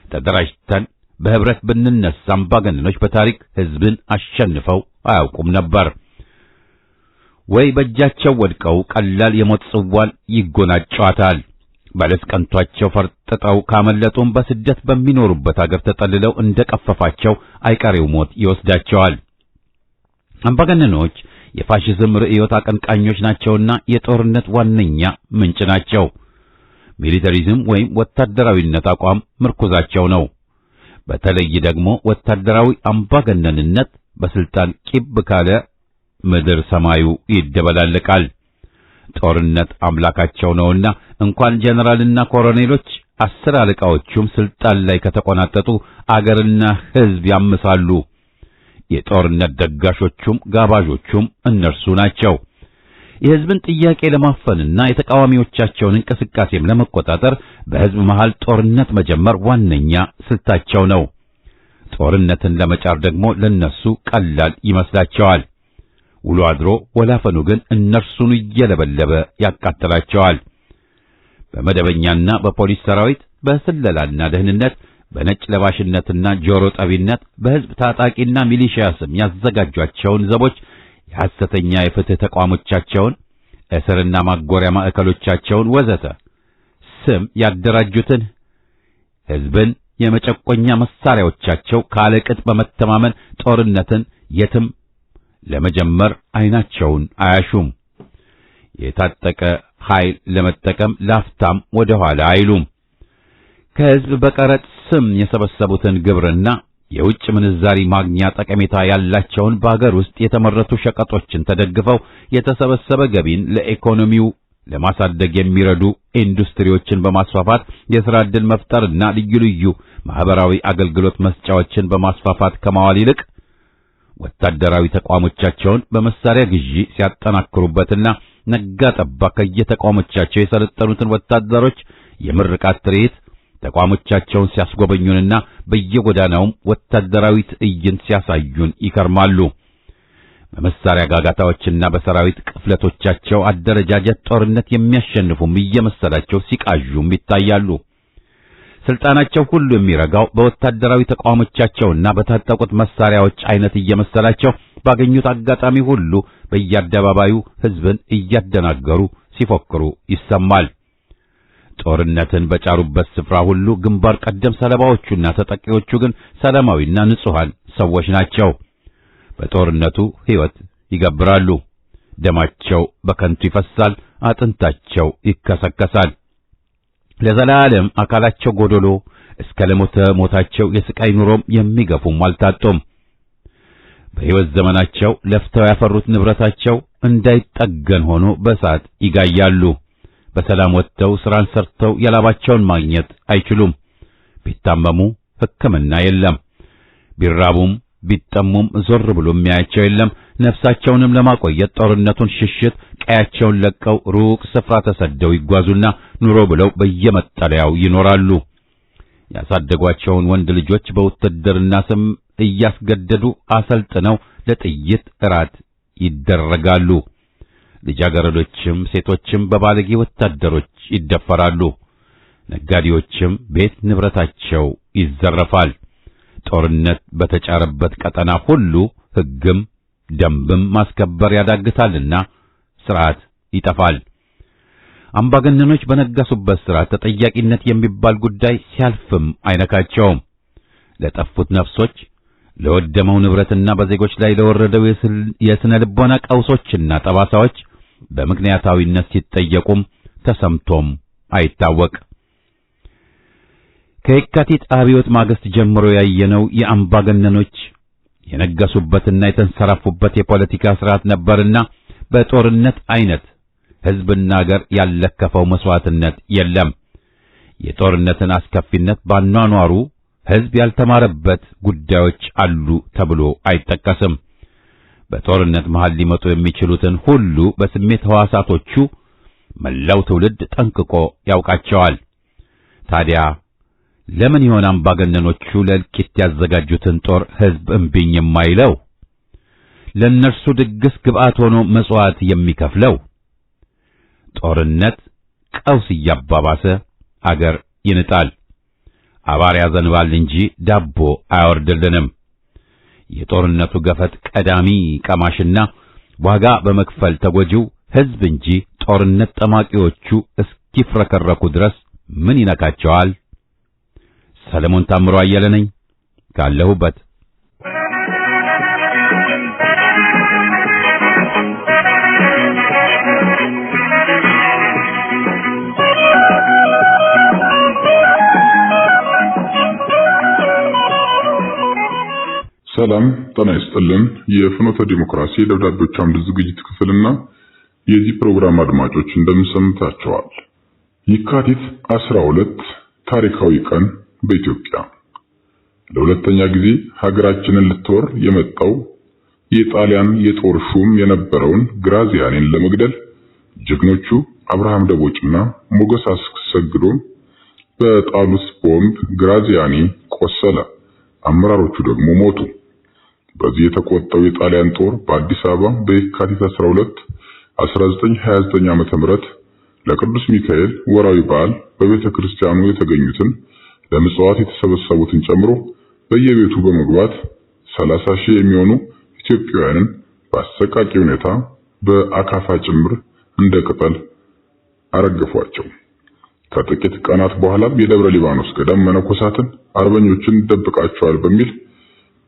ተደራጅተን በህብረት ብንነሳ አምባገነኖች በታሪክ ህዝብን አሸንፈው አያውቁም ነበር። ወይ በእጃቸው ወድቀው ቀላል የሞት ጽዋን ይጎናጯታል። በለስ ቀንቷቸው ፈርጥጠው ካመለጡም በስደት በሚኖሩበት አገር ተጠልለው እንደቀፈፋቸው አይቀሬው ሞት ይወስዳቸዋል። አምባገነኖች የፋሽዝም ርዕዮት አቀንቃኞች ናቸውና የጦርነት ዋነኛ ምንጭ ናቸው። ሚሊታሪዝም ወይም ወታደራዊነት አቋም ምርኩዛቸው ነው። በተለይ ደግሞ ወታደራዊ አምባገነንነት በስልጣን ቂብ ካለ ምድር ሰማዩ ይደበላለቃል። ጦርነት አምላካቸው ነውና እንኳን ጀነራልና ኮሎኔሎች 10 አለቃዎቹም ስልጣን ላይ ከተቆናጠጡ አገርና ህዝብ ያምሳሉ። የጦርነት ደጋሾቹም ጋባዦቹም እነርሱ ናቸው። የህዝብን ጥያቄ ለማፈንና የተቃዋሚዎቻቸውን እንቅስቃሴም ለመቆጣጠር በህዝብ መሃል ጦርነት መጀመር ዋነኛ ስልታቸው ነው። ጦርነትን ለመጫር ደግሞ ለነሱ ቀላል ይመስላቸዋል። ውሎ አድሮ ወላፈኑ ግን እነርሱን እየለበለበ ያቃጥላቸዋል። በመደበኛና በፖሊስ ሰራዊት፣ በስለላና ደህንነት፣ በነጭ ለባሽነትና ጆሮ ጠቢነት፣ በሕዝብ ታጣቂና ሚሊሺያ ስም ያዘጋጇቸውን ዘቦች፣ የሐሰተኛ የፍትህ ተቋሞቻቸውን፣ እስርና ማጎሪያ ማዕከሎቻቸውን ወዘተ ስም ያደራጁትን ሕዝብን የመጨቆኛ መሳሪያዎቻቸው ካለቅጥ በመተማመን ጦርነትን የትም ለመጀመር አይናቸውን አያሹም። የታጠቀ ኃይል ለመጠቀም ላፍታም ወደ ኋላ አይሉም። ከሕዝብ በቀረጥ ስም የሰበሰቡትን ግብርና የውጭ ምንዛሪ ማግኛ ጠቀሜታ ያላቸውን በአገር ውስጥ የተመረቱ ሸቀጦችን ተደግፈው የተሰበሰበ ገቢን ለኢኮኖሚው ለማሳደግ የሚረዱ ኢንዱስትሪዎችን በማስፋፋት የሥራ ዕድል መፍጠርና ልዩ ልዩ ማህበራዊ አገልግሎት መስጫዎችን በማስፋፋት ከማዋል ይልቅ ወታደራዊ ተቋሞቻቸውን በመሳሪያ ግዢ ሲያጠናክሩበትና ነጋ ጠባ ከየተቋሞቻቸው የሰለጠኑትን ወታደሮች የምርቃት ትርኢት ተቋሞቻቸውን ሲያስጎበኙንና በየጎዳናውም ወታደራዊ ትዕይንት ሲያሳዩን ይከርማሉ። በመሳሪያ ጋጋታዎችና በሰራዊት ቅፍለቶቻቸው አደረጃጀት ጦርነት የሚያሸንፉም እየመሰላቸው ሲቃዡም ይታያሉ። ስልጣናቸው ሁሉ የሚረጋው በወታደራዊ ተቋሞቻቸውና በታጠቁት መሳሪያዎች አይነት እየመሰላቸው ባገኙት አጋጣሚ ሁሉ በየአደባባዩ ሕዝብን እያደናገሩ ሲፎክሩ ይሰማል። ጦርነትን በጫሩበት ስፍራ ሁሉ ግንባር ቀደም ሰለባዎቹና ተጠቂዎቹ ግን ሰላማዊና ንጹሃን ሰዎች ናቸው። በጦርነቱ ሕይወት ይገብራሉ። ደማቸው በከንቱ ይፈሳል፣ አጥንታቸው ይከሰከሳል። ለዘላለም አካላቸው ጎዶሎ እስከ ለሞተ ሞታቸው የስቃይ ኑሮም የሚገፉም አልታጡም። በሕይወት ዘመናቸው ለፍተው ያፈሩት ንብረታቸው እንዳይጠገን ሆኖ በእሳት ይጋያሉ። በሰላም ወጥተው ሥራን ሰርተው የላባቸውን ማግኘት አይችሉም። ቢታመሙ ሕክምና የለም። ቢራቡም ቢጠሙም ዞር ብሎ የሚያያቸው የለም። ነፍሳቸውንም ለማቆየት ጦርነቱን ሽሽት ቀያቸውን ለቀው ሩቅ ስፍራ ተሰደው ይጓዙና ኑሮ ብለው በየመጠለያው ይኖራሉ። ያሳደጓቸውን ወንድ ልጆች በውትድርና ስም እያስገደዱ አሰልጥነው ለጥይት እራት ይደረጋሉ። ልጃገረዶችም ሴቶችም በባለጌ ወታደሮች ይደፈራሉ። ነጋዴዎችም ቤት ንብረታቸው ይዘረፋል። ጦርነት በተጫረበት ቀጠና ሁሉ ሕግም ደንብም ማስከበር ያዳግታልና ሥርዓት ይጠፋል። አምባገነኖች በነገሱበት ሥርዓት ተጠያቂነት የሚባል ጉዳይ ሲያልፍም አይነካቸውም። ለጠፉት ነፍሶች፣ ለወደመው ንብረትና በዜጎች ላይ ለወረደው የስነ ልቦና ቀውሶችና ጠባሳዎች በምክንያታዊነት ሲጠየቁም ተሰምቶም አይታወቅ። ከየካቲት አብዮት ማግስት ጀምሮ ያየነው የአምባገነኖች የነገሱበትና የተንሰራፉበት የፖለቲካ ሥርዓት ነበርና በጦርነት አይነት ሕዝብና አገር ያለከፈው መስዋዕትነት የለም። የጦርነትን አስከፊነት ባኗኗሩ ሕዝብ ያልተማረበት ጉዳዮች አሉ ተብሎ አይጠቀስም። በጦርነት መሃል ሊመጡ የሚችሉትን ሁሉ በስሜት ሕዋሳቶቹ መላው ትውልድ ጠንቅቆ ያውቃቸዋል። ታዲያ ለምን ይሆን አምባገነኖቹ ለእልቂት ያዘጋጁትን ጦር ሕዝብ እምቢኝ የማይለው? ለእነርሱ ድግስ ግብዓት ሆኖ መሥዋዕት የሚከፍለው? ጦርነት ቀውስ እያባባሰ አገር ይንጣል፣ አባር ያዘንባል እንጂ ዳቦ አያወርድልንም። የጦርነቱ ገፈት ቀዳሚ ቀማሽና ዋጋ በመክፈል ተጎጂው ሕዝብ እንጂ ጦርነት ጠማቂዎቹ እስኪፍረከረኩ ድረስ ምን ይነካቸዋል? ሰለሞን ታምሮ አየለ ነኝ ካለሁበት። ሰላም ጤና ይስጥልን። የፍኖተ ዲሞክራሲ ደብዳቤዎች አምድ ዝግጅት ክፍልና የዚህ ፕሮግራም አድማጮች እንደምሰምታቸዋል። የካቲት 12 ታሪካዊ ቀን በኢትዮጵያ ለሁለተኛ ጊዜ ሀገራችንን ልትወር የመጣው የጣሊያን የጦር ሹም የነበረውን ግራዚያኒን ለመግደል ጀግኖቹ አብርሃም ደቦጭና ሞገስ አስሰግዶ በጣሉት ቦምብ ግራዚያኒ ቆሰለ። አመራሮቹ ደግሞ ሞቱ። በዚህ የተቆጣው የጣሊያን ጦር በአዲስ አበባ በየካቲት 12 1929 ዓ.ም ለቅዱስ ሚካኤል ወራዊ በዓል በቤተ ክርስቲያኑ የተገኙትን ለምጽዋት የተሰበሰቡትን ጨምሮ በየቤቱ በመግባት 30,000 የሚሆኑ ኢትዮጵያውያንን በአሰቃቂ ሁኔታ በአካፋ ጭምር እንደ ቅጠል አረገፏቸው። ከጥቂት ቀናት በኋላ የደብረ ሊባኖስ ገዳም መነኮሳትን አርበኞችን ደብቃቸዋል በሚል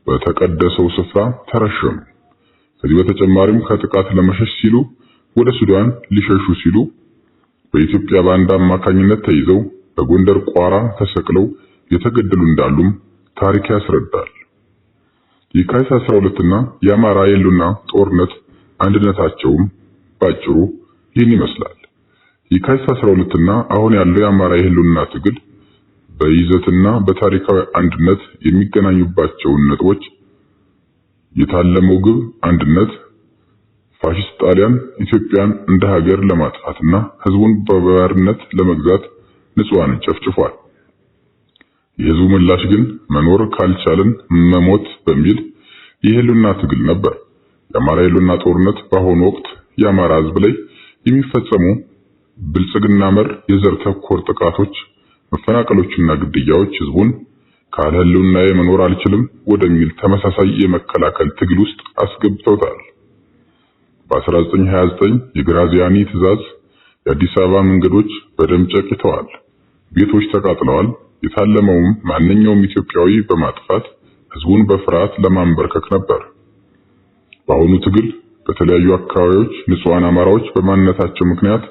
በተቀደሰው ስፍራ ተረሸኑ። ከዚህ በተጨማሪም ከጥቃት ለመሸሽ ሲሉ ወደ ሱዳን ሊሸሹ ሲሉ በኢትዮጵያ ባንዳ አማካኝነት ተይዘው በጎንደር ቋራ ተሰቅለው የተገደሉ እንዳሉም ታሪክ ያስረዳል። የካቲት 12 እና የአማራ የሉና ጦርነት አንድነታቸውም ባጭሩ ይህን ይመስላል። የካቲት 12 እና አሁን ያለው የአማራ የህልውና ትግል በይዘትና በታሪካዊ አንድነት የሚገናኙባቸው ነጥቦች የታለመው ግብ አንድነት፣ ፋሺስት ጣሊያን ኢትዮጵያን እንደ ሀገር ለማጥፋትና ህዝቡን በባርነት ለመግዛት ንጹሃንን ጨፍጭፏል። የህዝቡ ምላሽ ግን መኖር ካልቻለን መሞት በሚል የህልውና ትግል ነበር። የአማራ የህልውና ጦርነት በአሁኑ ወቅት የአማራ ህዝብ ላይ የሚፈጸሙ ብልጽግና መር የዘር ተኮር ጥቃቶች፣ መፈናቀሎችና ግድያዎች ህዝቡን ካልህልውና መኖር አልችልም ወደሚል ተመሳሳይ የመከላከል ትግል ውስጥ አስገብተውታል። በ1929 የግራዚያኒ ትዕዛዝ የአዲስ አበባ መንገዶች በደም ጨቅይተዋል፣ ቤቶች ተቃጥለዋል። የታለመውም ማንኛውም ኢትዮጵያዊ በማጥፋት ህዝቡን በፍርሃት ለማንበርከክ ነበር። በአሁኑ ትግል በተለያዩ አካባቢዎች ንጹሃን አማራዎች በማንነታቸው ምክንያት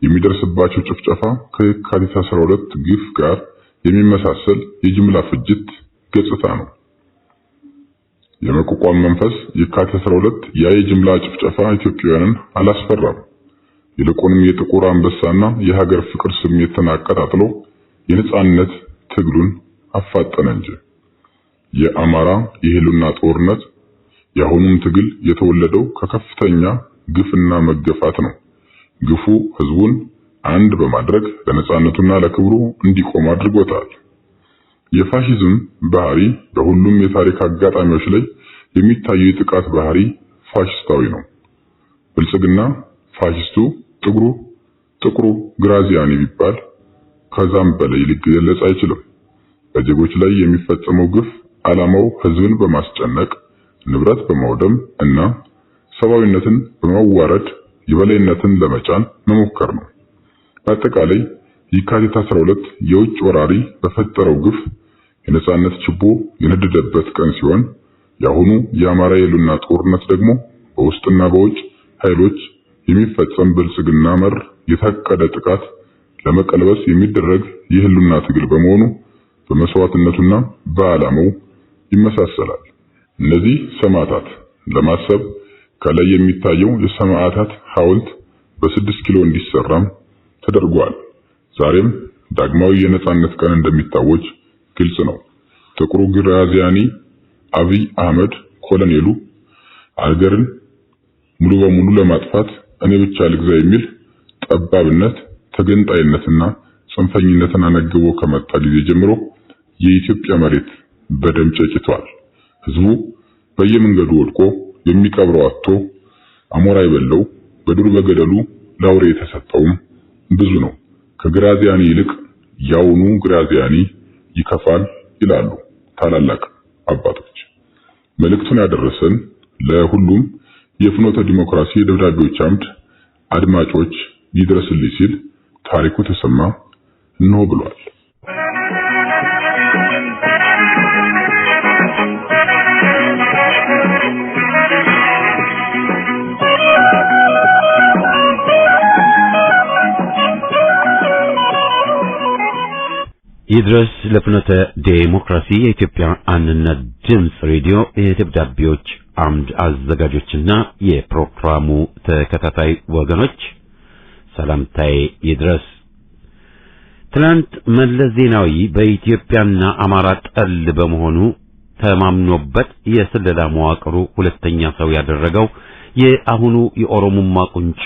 የሚደርስባቸው ጭፍጨፋ ከየካቲት 12 ግፍ ጋር የሚመሳሰል የጅምላ ፍጅት ገጽታ ነው። የመቋቋም መንፈስ የካቲት 12 የጅምላ ጭፍጨፋ ኢትዮጵያውያንን አላስፈራም። ይልቁንም የጥቁር አንበሳና የሀገር ፍቅር ስሜትን አቀጣጥሎ የነጻነት ትግሉን አፋጠነ እንጂ። የአማራ የህልውና ጦርነት የአሁኑም ትግል የተወለደው ከከፍተኛ ግፍና መገፋት ነው። ግፉ ህዝቡን አንድ በማድረግ ለነጻነቱና ለክብሩ እንዲቆም አድርጎታል። የፋሺዝም ባህሪ በሁሉም የታሪክ አጋጣሚዎች ላይ የሚታየው የጥቃት ባህሪ ፋሺስታዊ ነው። ብልጽግና ፋሺስቱ ጥቁሩ ግራዚያኒ ቢባል ከዛም በላይ ሊገለጽ አይችልም። በዜጎች ላይ የሚፈጸመው ግፍ ዓላማው ህዝብን በማስጨነቅ ንብረት በማውደም እና ሰብአዊነትን በማዋረድ የበላይነትን ለመጫን መሞከር ነው። በአጠቃላይ የካቲት 12 የውጭ ወራሪ በፈጠረው ግፍ የነጻነት ችቦ የነደደበት ቀን ሲሆን የአሁኑ የአማራ የህልውና ጦርነት ደግሞ በውስጥና በውጭ ኃይሎች የሚፈጸም ብልጽግና መር የታቀደ ጥቃት ለመቀልበስ የሚደረግ የህልውና ትግል በመሆኑ በመስዋዕትነቱና በዓላማው ይመሳሰላል። እነዚህ ሰማዕታት ለማሰብ ከላይ የሚታየው የሰማዕታት ሐውልት በ6 ኪሎ እንዲሰራም ተደርጓል። ዛሬም ዳግማዊ የነጻነት ቀን እንደሚታወጅ ግልጽ ነው። ጥቁሩ ግራዚያኒ አብይ አህመድ ኮሎኔሉ አገርን ሙሉ በሙሉ ለማጥፋት እኔ ብቻ ልግዛ የሚል ጠባብነት፣ ተገንጣይነትና ጽንፈኝነትን አነግቦ ከመጣ ጊዜ ጀምሮ የኢትዮጵያ መሬት በደም ጨቂቷል። ህዝቡ በየመንገዱ ወድቆ የሚቀብረው አጥቶ አሞራ ይበለው በዱር በገደሉ ላውሬ የተሰጠውም ብዙ ነው። ከግራዚያኒ ይልቅ ያውኑ ግራዚያኒ ይከፋል ይላሉ ታላላቅ አባቶች። መልእክቱን ያደረሰን ለሁሉም የፍኖተ ዲሞክራሲ ደብዳቤዎች አምድ አድማጮች ይድረስልኝ ሲል ታሪኩ ተሰማ ነው ብሏል። ይድረስ ለፍኖተ ዲሞክራሲ የኢትዮጵያ አንድነት ድምጽ ሬዲዮ የደብዳቤዎች አምድ አዘጋጆችና የፕሮግራሙ ተከታታይ ወገኖች ሰላምታዬ ይድረስ። ትናንት መለስ ዜናዊ በኢትዮጵያና አማራ ጠል በመሆኑ ተማምኖበት የስለላ መዋቅሩ ሁለተኛ ሰው ያደረገው የአሁኑ የኦሮሞማ ቁንጮ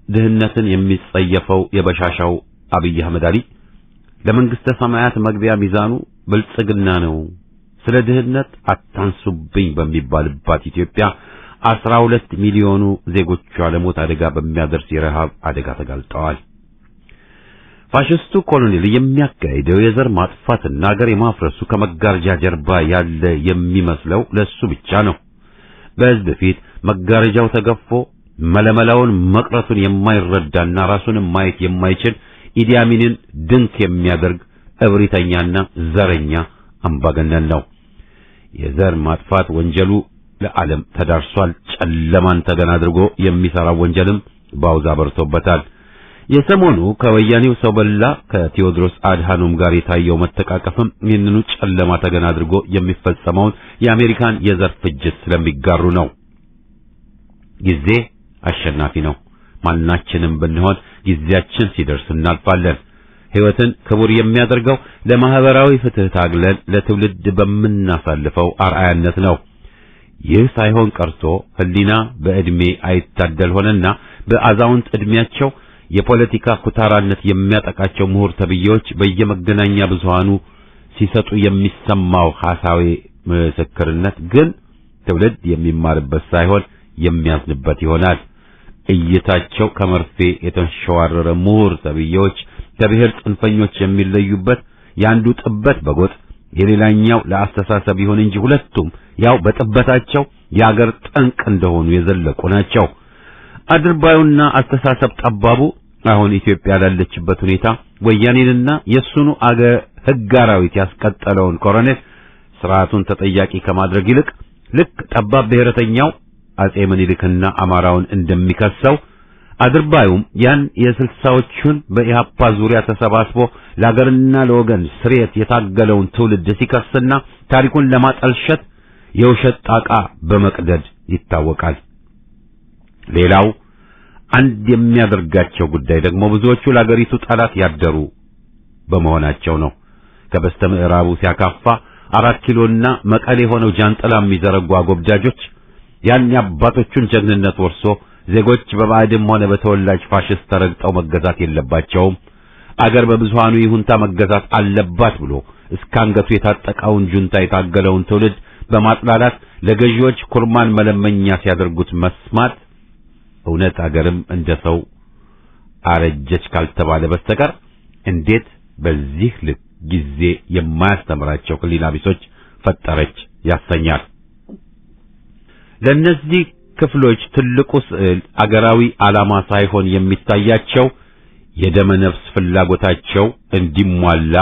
ድህነትን የሚጸየፈው የበሻሻው አብይ አህመድ አሊ ለመንግስተ ሰማያት መግቢያ ሚዛኑ ብልጽግና ነው፣ ስለ ድህነት አታንሱብኝ በሚባልባት ኢትዮጵያ 12 ሚሊዮኑ ዜጎቿ ለሞት አደጋ በሚያደርስ የረሃብ አደጋ ተጋልጠዋል። ፋሽስቱ ኮሎኔል የሚያካሂደው የዘር ማጥፋትና ሀገር የማፍረሱ ከመጋረጃ ጀርባ ያለ የሚመስለው ለሱ ብቻ ነው። በሕዝብ ፊት መጋረጃው ተገፎ መለመላውን መቅረቱን የማይረዳና ራሱንም ማየት የማይችል ኢዲ አሚንን ድንክ የሚያደርግ እብሪተኛና ዘረኛ አምባገነን ነው። የዘር ማጥፋት ወንጀሉ ለዓለም ተዳርሷል። ጨለማን ተገን አድርጎ የሚሰራው ወንጀልም ባውዛ በርቶበታል። የሰሞኑ ከወያኔው ሰው በላ ከቴዎድሮስ አድሃኖም ጋር የታየው መተቃቀፍም ይህንኑ ጨለማ ተገን አድርጎ የሚፈጸመውን የአሜሪካን የዘር ፍጅት ስለሚጋሩ ነው። ጊዜ አሸናፊ ነው። ማናችንም ብንሆን ጊዜያችን ሲደርስ እናልፋለን። ሕይወትን ክቡር የሚያደርገው ለማህበራዊ ፍትህ ታግለን ለትውልድ በምናሳልፈው አርአያነት ነው። ይህ ሳይሆን ቀርቶ ህሊና በዕድሜ አይታደል ሆነና በአዛውንት ዕድሜያቸው የፖለቲካ ኩታራነት የሚያጠቃቸው ምሁር ተብዬዎች በየመገናኛ ብዙሃኑ ሲሰጡ የሚሰማው ሐሳዊ ምስክርነት ግን ትውልድ የሚማርበት ሳይሆን የሚያዝንበት ይሆናል። እይታቸው ከመርፌ የተንሸዋረረ ምሁር ተብዬዎች ከብሔር ጽንፈኞች የሚለዩበት ያንዱ ጥበት በጎጥ የሌላኛው ለአስተሳሰብ ይሁን እንጂ ሁለቱም ያው በጥበታቸው የአገር ጠንቅ እንደሆኑ የዘለቁ ናቸው። አድርባዩና አስተሳሰብ ጠባቡ አሁን ኢትዮጵያ ላለችበት ሁኔታ ወያኔንና የሱኑ አገር ሕግ አራዊት ያስቀጠለውን ኮሎኔል ስርዓቱን ተጠያቂ ከማድረግ ይልቅ ልክ ጠባብ ብሔረተኛው አጼ ምኒልክና አማራውን እንደሚከሰው አድርባዩም ያን የስልሳዎቹን በኢህአፓ ዙሪያ ተሰባስቦ ለአገርና ለወገን ስርየት የታገለውን ትውልድ ሲከስና ታሪኩን ለማጠልሸት የውሸት ጣቃ በመቅደድ ይታወቃል። ሌላው አንድ የሚያደርጋቸው ጉዳይ ደግሞ ብዙዎቹ ለአገሪቱ ጠላት ያደሩ በመሆናቸው ነው። ከበስተ ምዕራቡ ሲያካፋ 4 ኪሎና መቀሌ ሆነው ጃንጥላ የሚዘረጉ አጎብዳጆች ያን የአባቶቹን ጀግንነት ወርሶ ዜጎች በባዕድም ሆነ በተወላጅ ፋሽስት ተረግጠው መገዛት የለባቸውም፣ አገር በብዙሃኑ ይሁንታ መገዛት አለባት ብሎ እስካንገቱ የታጠቀውን ጁንታ የታገለውን ትውልድ በማጥላላት ለገዢዎች ኩርማን መለመኛ ሲያደርጉት መስማት እውነት አገርም እንደ ሰው አረጀች ካልተባለ በስተቀር እንዴት በዚህ ልክ ጊዜ የማያስተምራቸው ሕሊና ቢሶች ፈጠረች ያሰኛል። ለነዚህ ክፍሎች ትልቁ ስዕል አገራዊ ዓላማ ሳይሆን የሚታያቸው የደመ ነፍስ ፍላጎታቸው እንዲሟላ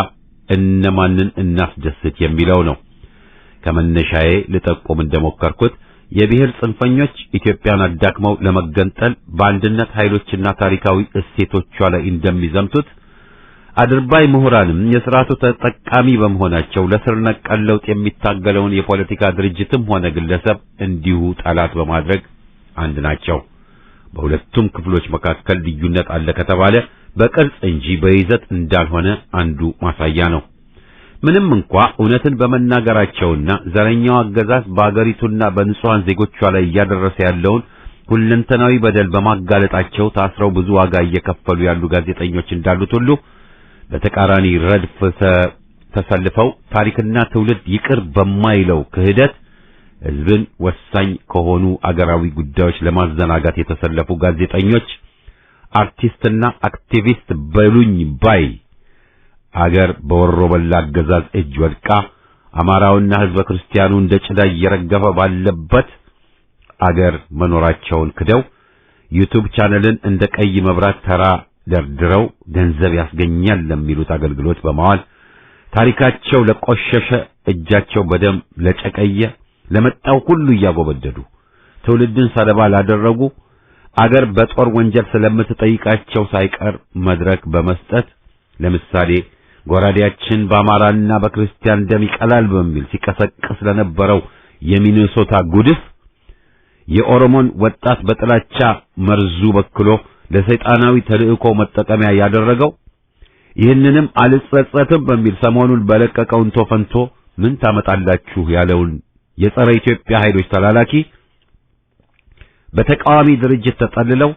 እነማንን እናስደስት የሚለው ነው። ከመነሻዬ ልጠቁም እንደሞከርኩት የብሔር ጽንፈኞች ኢትዮጵያን አዳክመው ለመገንጠል በአንድነት ኃይሎችና ታሪካዊ እሴቶቿ ላይ እንደሚዘምቱት አድርባይ ምሁራንም የሥርዓቱ ተጠቃሚ በመሆናቸው ለስር ነቀል ለውጥ የሚታገለውን የፖለቲካ ድርጅትም ሆነ ግለሰብ እንዲሁ ጠላት በማድረግ አንድ ናቸው። በሁለቱም ክፍሎች መካከል ልዩነት አለ ከተባለ በቅርጽ እንጂ በይዘት እንዳልሆነ አንዱ ማሳያ ነው። ምንም እንኳ እውነትን በመናገራቸውና ዘረኛው አገዛዝ በአገሪቱና በንጹሃን ዜጎቿ ላይ እያደረሰ ያለውን ሁለንተናዊ በደል በማጋለጣቸው ታስረው ብዙ ዋጋ እየከፈሉ ያሉ ጋዜጠኞች እንዳሉት ሁሉ በተቃራኒ ረድፍ ተሰልፈው ታሪክና ትውልድ ይቅር በማይለው ክህደት ሕዝብን ወሳኝ ከሆኑ አገራዊ ጉዳዮች ለማዘናጋት የተሰለፉ ጋዜጠኞች፣ አርቲስትና አክቲቪስት በሉኝ ባይ አገር በወሮ በላ አገዛዝ እጅ ወድቃ አማራውና ሕዝበ ክርስቲያኑ እንደ ጭዳ እየረገፈ ባለበት አገር መኖራቸውን ክደው ዩቲዩብ ቻነልን እንደ ቀይ መብራት ተራ ደርድረው ገንዘብ ያስገኛል ለሚሉት አገልግሎት በማዋል ታሪካቸው ለቆሸሸ እጃቸው በደም ለጨቀየ ለመጣው ሁሉ እያጎበደዱ ትውልድን ሰለባ ላደረጉ አገር በጦር ወንጀል ስለምትጠይቃቸው ሳይቀር መድረክ በመስጠት ለምሳሌ ጎራዴያችን በአማራና በክርስቲያን ደም ይቀላል በሚል ሲቀሰቅስ ለነበረው የሚኒሶታ ጉድፍ የኦሮሞን ወጣት በጥላቻ መርዙ በክሎ ለሰይጣናዊ ተልእኮ መጠቀሚያ ያደረገው ይህንንም አልጸጸትም በሚል ሰሞኑን በለቀቀውን ቶፈንቶ ምን ታመጣላችሁ ያለውን የጸረ ኢትዮጵያ ኃይሎች ተላላኪ በተቃዋሚ ድርጅት ተጠልለው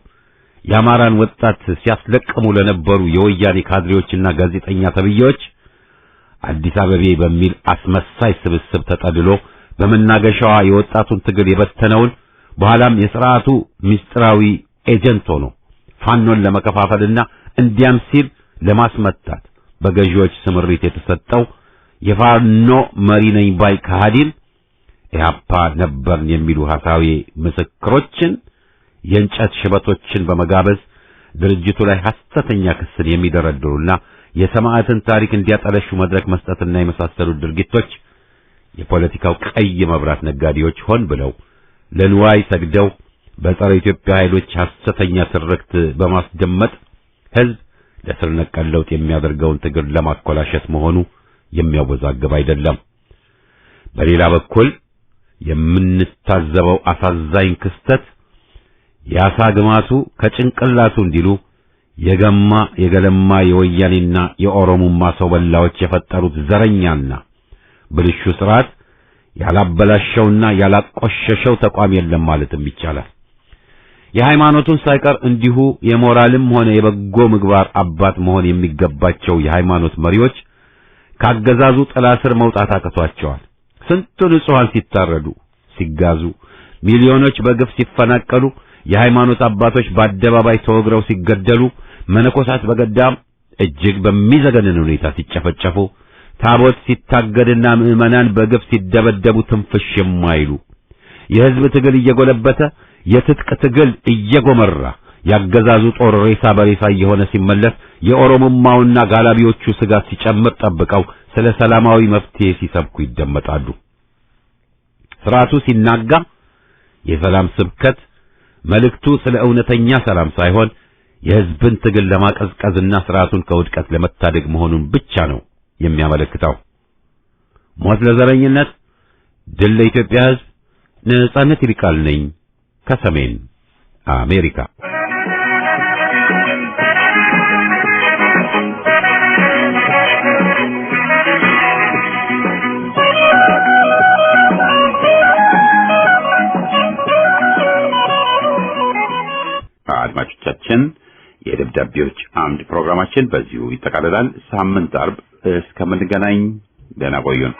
የአማራን ወጣት ሲያስለቅሙ ለነበሩ የወያኔ ካድሬዎችና ጋዜጠኛ ተብዬዎች አዲስ አበቤ በሚል አስመሳይ ስብስብ ተጠልሎ በመናገሻዋ የወጣቱን ትግል የበተነውን በኋላም የሥርዓቱ ምስጢራዊ ኤጀንት ሆኖ ፋኖን ለመከፋፈልና እንዲያም ሲል ለማስመታት በገዢዎች ስምሪት የተሰጠው የፋኖ መሪ ነኝ ባይ ከሃዲን ኢህአፓ ነበርን የሚሉ ሐሳዊ ምስክሮችን የእንጨት ሽበቶችን በመጋበዝ ድርጅቱ ላይ ሐሰተኛ ክስን የሚደረድሩና የሰማዕትን ታሪክ እንዲያጠለሹ መድረክ መስጠትና የመሳሰሉ ድርጊቶች የፖለቲካው ቀይ መብራት ነጋዴዎች ሆን ብለው ለንዋይ ሰግደው በጸረ ኢትዮጵያ ኃይሎች ሐሰተኛ ትርክት በማስደመጥ ሕዝብ ለስር ነቀል ለውጥ የሚያደርገውን ትግል ለማኮላሸት መሆኑ የሚያወዛግብ አይደለም። በሌላ በኩል የምንታዘበው አሳዛኝ ክስተት ያሳ ግማቱ ከጭንቅላቱ እንዲሉ የገማ የገለማ የወያኔና የኦሮሞማ ሰው በላዎች የፈጠሩት ዘረኛና ብልሹ ስርዓት ያላበላሸውና ያላቆሸሸው ተቋም የለም ማለትም ይቻላል። የሃይማኖቱን ሳይቀር እንዲሁ የሞራልም ሆነ የበጎ ምግባር አባት መሆን የሚገባቸው የሃይማኖት መሪዎች ካገዛዙ ጥላ ስር መውጣት አቅቷቸዋል። ስንቱ ንጹሃን ሲታረዱ፣ ሲጋዙ፣ ሚሊዮኖች በግፍ ሲፈናቀሉ፣ የሃይማኖት አባቶች በአደባባይ ተወግረው ሲገደሉ፣ መነኮሳት በገዳም እጅግ በሚዘገንን ሁኔታ ሲጨፈጨፉ፣ ታቦት ሲታገድና ምዕመናን በግፍ ሲደበደቡ ትንፍሽ የማይሉ የሕዝብ ትግል እየጎለበተ የትጥቅ ትግል እየጎመራ ያገዛዙ ጦር ሬሳ በሬሳ እየሆነ ሲመለስ የኦሮሞማውና ጋላቢዎቹ ስጋት ሲጨምር ጠብቀው ስለ ሰላማዊ መፍትሄ ሲሰብኩ ይደመጣሉ። ስርዓቱ ሲናጋ የሰላም ስብከት መልእክቱ ስለ እውነተኛ ሰላም ሳይሆን የሕዝብን ትግል ለማቀዝቀዝና ስርዓቱን ከውድቀት ለመታደግ መሆኑን ብቻ ነው የሚያመለክተው። ሞት ለዘረኝነት፣ ድል ለኢትዮጵያ ሕዝብ። ነጻነት ይልቃል ነኝ ከሰሜን አሜሪካ። አድማጮቻችን የደብዳቤዎች አምድ ፕሮግራማችን በዚሁ ይጠቃልላል። ሳምንት አርብ እስከምንገናኝ ደህና ቆዩን።